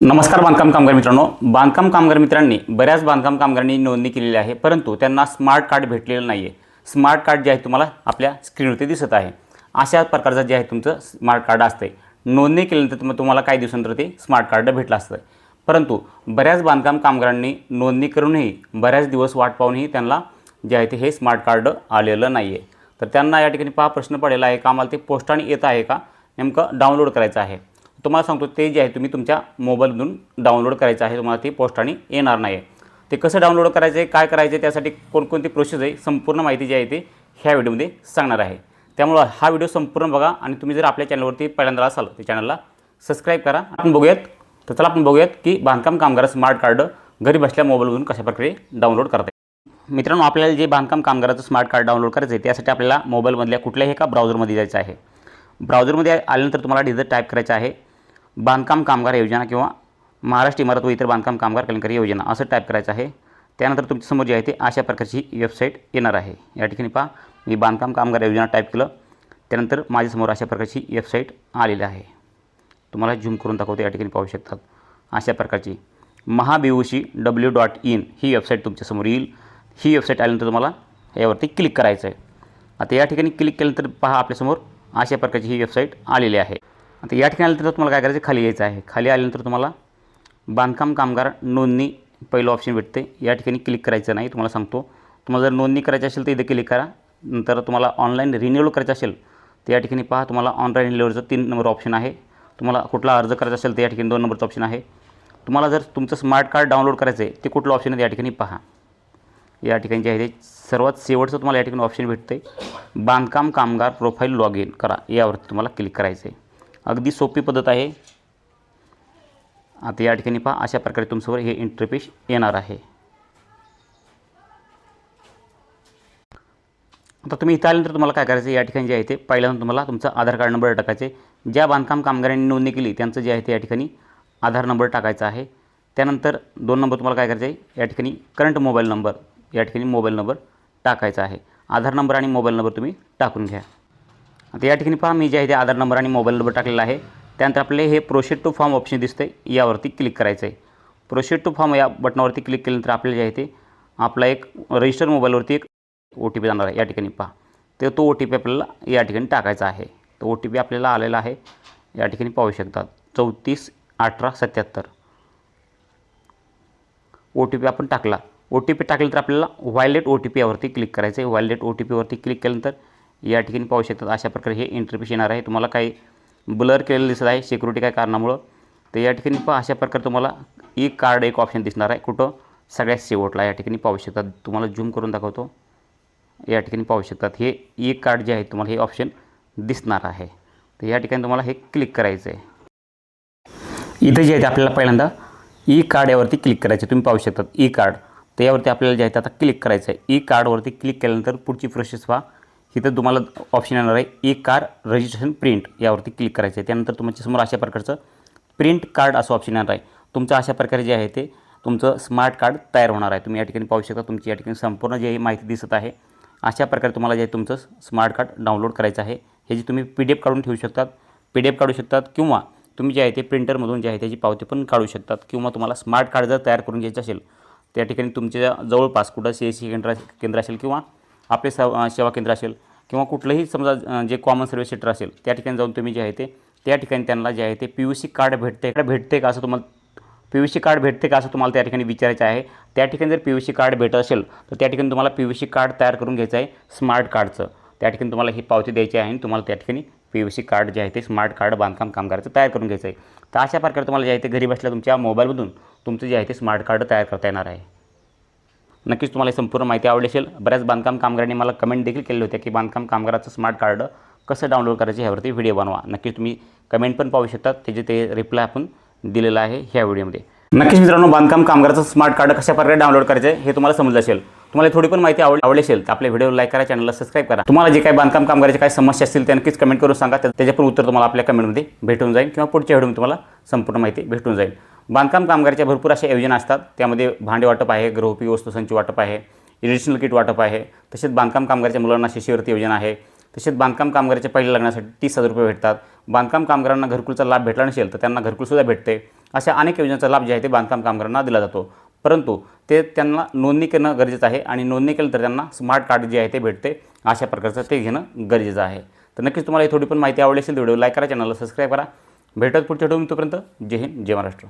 नमस्कार बांधकाम कामगार मित्रांनो, बांधकाम कामगार मित्रांनी बऱ्याच बांधकाम कामगारांनी नोंदणी केलेली आहे, परंतु त्यांना स्मार्ट कार्ड भेटलेलं नाही आहे। स्मार्ट कार्ड जे आहे तुम्हाला आपल्या स्क्रीनवरती दिसत आहे। अशा प्रकारचं जे आहे तुमचं स्मार्ट कार्ड असते, नोंदणी केल्यानंतर तुम्हाला काही दिवसानंतर ते स्मार्ट कार्ड भेटलं असतं, परंतु बऱ्याच बांधकाम कामगारांनी नोंदणी करूनही बऱ्याच दिवस वाट पाहूनही त्यांना जे आहे ते हे स्मार्ट कार्ड आलेलं नाही आहे। तर त्यांना या ठिकाणी पहा प्रश्न पडलेला आहे का आम्हाला ते पोस्टाने येत आहे का, नेमकं डाउनलोड करायचं आहे। तुम्हाला सांगतो ते जे आहे तुम्ही तुमच्या मोबाईलमधून डाउनलोड करायचं आहे, तुम्हाला ते पोस्टाने येणार नाही आहे। ते कसं डाउनलोड करायचं आहे, काय करायचं आहे, त्यासाठी कोणकोणती प्रोसेस आहे, संपूर्ण माहिती जी आहे ते ह्या व्हिडिओमध्ये सांगणार आहे। त्यामुळे हा व्हिडिओ संपूर्ण बघा आणि तुम्ही जर आपल्या चॅनलवरती पहिल्यांदा असाल तर चॅनलला सबस्क्राईब करा। आपण बघूयात की बांधकाम कामगार स्मार्ट कार्ड घरी बसल्या मोबाईलवरून कशाप्रकारे डाउनलोड करता येईल। मित्रांनो, आपल्याला जे बांधकाम कामगाराचं स्मार्ट कार्ड डाउनलोड करायचं आहे त्यासाठी आपल्याला मोबाईलमधल्या कुठल्याही एका ब्राउझरमध्ये जायचं आहे। ब्राउझरमध्ये आल्यानंतर तुम्हाला डिझाईन टाईप करायचं आहे, बांधकाम कामगार योजना किंवा महाराष्ट्र इमारत व इतर बांधकाम कामगार कल्याणकारी योजना असं टाईप करायचं आहे। त्यानंतर तुमच्यासमोर जे आहे ते अशा प्रकारची वेबसाईट येणार आहे। या ठिकाणी पहा, मी बांधकाम कामगार योजना टाईप केलं, त्यानंतर माझ्यासमोर अशा प्रकारची वेबसाईट आलेली आहे। तुम्हाला झूम करून दाखवतो, या ठिकाणी पाहू शकतात अशा प्रकारची mahabvoc.in ही वेबसाईट तुमच्यासमोर येईल। ही वेबसाईट आल्यानंतर तुम्हाला यावरती क्लिक करायचं आहे। आता या ठिकाणी क्लिक केल्यानंतर पहा आपल्यासमोर अशा प्रकारची ही वेबसाईट आलेली आहे। आता या ठिकाणी आल्यानंतर तुम्हाला काय करायचं, खाली यायचं आहे। खाली आल्यानंतर तुम्हाला बांधकाम कामगार नोंदणी पहिलं ऑप्शन भेटते, या ठिकाणी क्लिक करायचं नाही। तुम्हाला सांगतो, तुम्हाला जर नोंदणी करायची असेल तर इथे क्लिक करा। नंतर तुम्हाला ऑनलाईन रिन्यूअल करायचं असेल तर या ठिकाणी पहा, तुम्हाला ऑनलाईन रिन्यूअलचं 3 नंबर ऑप्शन आहे। तुम्हाला कुठला अर्ज करायचा असेल तर या ठिकाणी 2 नंबरचं ऑप्शन आहे। तुम्हाला जर तुमचं स्मार्ट कार्ड डाउनलोड करायचं आहे ते कुठलं ऑप्शन आहे या ठिकाणी पहा। या ठिकाणी जे आहे ते सर्वात शेवटचं तुम्हाला या ठिकाणी ऑप्शन भेटते, बांधकाम कामगार प्रोफाईल लॉग इन करा, यावरती तुम्हाला क्लिक करायचं आहे। अगदी सोपी पद्धत आहे। आता या ठिकाणी पहा अशा प्रकारे तुमच्यावर हे इंटरफेस येणार आहे। आता तुम्ही इथं आल्यानंतर तुम्हाला काय करायचं, या ठिकाणी जे आहे ते पहिल्यांदा तुम्हाला तुमचा आधार कार्ड नंबर टाकायचे। ज्या बांधकाम कामगारांनी नोंदणी केली त्यांचं जे आहे ते या ठिकाणी आधार नंबर टाकायचा आहे। त्यानंतर 2 नंबर तुम्हाला काय करायचं आहे, या ठिकाणी करंट मोबाईल नंबर, या ठिकाणी मोबाईल नंबर टाकायचा आहे। आधार नंबर आणि मोबाईल नंबर तुम्ही टाकून घ्या। आता या ठिकाणी पहा, मी जे आहे ते आधार नंबर आणि मोबाईल नंबर टाकलेला आहे। त्यानंतर आपल्याला हे प्रोसीड टू फॉर्म ऑप्शन दिसते, यावरती क्लिक करायचं आहे। प्रोसीड टू फॉर्म या बटनावरती क्लिक केल्यानंतर आपल्याला जे आहे ते आपला एक रजिस्टर मोबाईलवरती एक OTP जाणार आहे। या ठिकाणी पहा, तर तो OTP आपल्याला या ठिकाणी टाकायचा आहे। तो OTP आपल्याला आलेला आहे, या ठिकाणी पाहू शकतात 341877 OTP आपण टाकला। OTP टाकल्यानंतर आपल्याला व्हॅलिडेट OTP यावरती क्लिक करायचं आहे। व्हॅलिडेट OTP वरती क्लिक केल्यानंतर या ठिकाणी पाहू शकतात अशा प्रकारे हे इंटरफेस येणार आहे। तुम्हाला काही ब्लर केलेलं दिसत आहे सिक्युरिटी काय कारणामुळं, तर या ठिकाणी पहा अशा प्रकारे तुम्हाला ई कार्ड एक ऑप्शन दिसणार आहे, कुठं सगळ्यात शेवटला या ठिकाणी पाहू शकतात। तुम्हाला झूम करून दाखवतो, या ठिकाणी पाहू शकतात हे ई कार्ड जे आहे तुम्हाला हे ऑप्शन दिसणार आहे। तर या ठिकाणी तुम्हाला हे क्लिक करायचं आहे। इथे जे आहे ते आपल्याला पहिल्यांदा ई कार्ड यावरती क्लिक करायचं, तुम्ही पाहू शकतात ई कार्ड, तर यावरती आपल्याला जे आहे ते आता क्लिक करायचं आहे। ई कार्डवरती क्लिक केल्यानंतर पुढची प्रोसेस पहा, इथं तुम्हाला ऑप्शन येणार आहे ई कार्ड रजिस्ट्रेशन प्रिंट, यावरती क्लिक करायचं आहे। त्यानंतर तुमच्यासमोर अशा प्रकारचं प्रिंट कार्ड असं ऑप्शन येणार आहे। तुमचं अशा प्रकारे जे आहे ते तुमचं स्मार्ट कार्ड तयार होणार आहे। तुम्ही या ठिकाणी पाहू शकता, तुमची या ठिकाणी संपूर्ण जी माहिती दिसत आहे। अशा प्रकारे तुम्हाला जे तुमचं स्मार्ट कार्ड डाउनलोड करायचं आहे। हे जी तुम्ही PDF काढून ठेवू शकतात, PDF काढू शकतात, किंवा तुम्ही जे आहे ते प्रिंटरमधून जे आहे त्याची पावती पण काढू शकतात, किंवा तुम्हाला स्मार्ट कार्ड जर तयार करून घ्यायचं असेल त्या ठिकाणी तुमच्या जवळपास कुठं CSC केंद्र असेल, किंवा आपले सेवा केंद्र असेल, किंवा कुठलंही समजा जे कॉमन सर्व्हिस सेंटर असेल त्या ठिकाणी जाऊन तुम्ही जे आहे ते त्या ठिकाणी त्यांना जे आहे ते PVC कार्ड भेटते का असं तुम्हाला PVC कार्ड भेटते का असं तुम्हाला त्या ठिकाणी विचारायचं आहे। त्या ठिकाणी जर PVC कार्ड भेटत असेल तर त्या ठिकाणी तुम्हाला PVC कार्ड तयार करून घ्यायचं आहे स्मार्ट कार्डचं। त्या ठिकाणी तुम्हाला ही पावती द्यायची आहे आणि तुम्हाला त्या ठिकाणी PVC कार्ड जे आहे ते स्मार्ट कार्ड बांधकाम कामगाराचं तयार करून घ्यायचं आहे। तर अशा प्रकारे तुम्हाला जे आहे ते घरी बसल्या तुमच्या मोबाईलमधून तुमचं जे आहे ते स्मार्ट कार्ड तयार करता येणार आहे। नक्कीच तुम्हाला संपूर्ण माहिती आवडली असेल। बऱ्याच बांधकाम कामगारांनी मला कमेंट देखील केले होते की बांधकाम कामगाराचं स्मार्ट कार्ड कसं डाउनलोड करायचं ह्यावरती व्हिडिओ बनवा। नक्कीच तुम्ही कमेंट पण पाहू शकतात, त्याचे ते रिप्लाय आपण दिलेला आहे ह्या व्हिडिओमध्ये। नक्कीच मित्रांनो, बांधकाम कामगाराचं स्मार्ट कार्ड कशा प्रकारे डाउनलोड करायचं हे तुम्हाला समजलं असेल। तुम्हाला थोडी पण माहिती आवडली असेल तर आपल्या व्हिडिओ लाईक करा, चॅनलला सबस्क्राईब करा। तुम्हाला जे काही बांधकाम कामगाराचे काही समस्या असतील ते नक्कीच कमेंट करून सांगा, त्याचे पण उत्तर तुम्हाला आपल्या कमेंटमध्ये भेटून जाईल, किंवा पुढच्या व्हिडिओमध्ये तुम्हाला संपूर्ण माहिती भेटून जाईल। बांधकाम कामगाराच्या भरपूर अशा योजना असतात, त्यामध्ये भांडे वाटप आहे, गृहोपयोगी वस्तूंची वाटप आहे, इलेक्ट्रिकल किट वाटप आहे, तसेच बांधकाम कामगाराच्या मुलांना शिष्यवृत्ती योजना आहे, तसेच बांधकाम कामगाराच्या पहिल्या लग्नासाठी 30,000 रुपये भेटतात। बांधकाम कामगारांना घरकुलचा लाभ भेटला नसेल तर त्यांना घरकुलसुद्धा भेटते। अशा अनेक योजनांचा लाभ जे आहे ते बांधकाम कामगारांना दिला जातो, परंतु ते त्यांना नोंदणी करणं गरजेचं आहे आणि नोंदणी केलं तर त्यांना स्मार्ट कार्ड जे आहे ते भेटते, अशा प्रकारचं ते घेणं गरजेचं आहे. तर नक्कीच तुम्हाला ही थोडी पण माहिती आवडली असेल तर व्हिडिओ लाईक करा, चॅनलला सबस्क्राईब करा. भेटत पुढच्या व्हिडिओ, तोपर्यंत जय हिंद, जय महाराष्ट्र.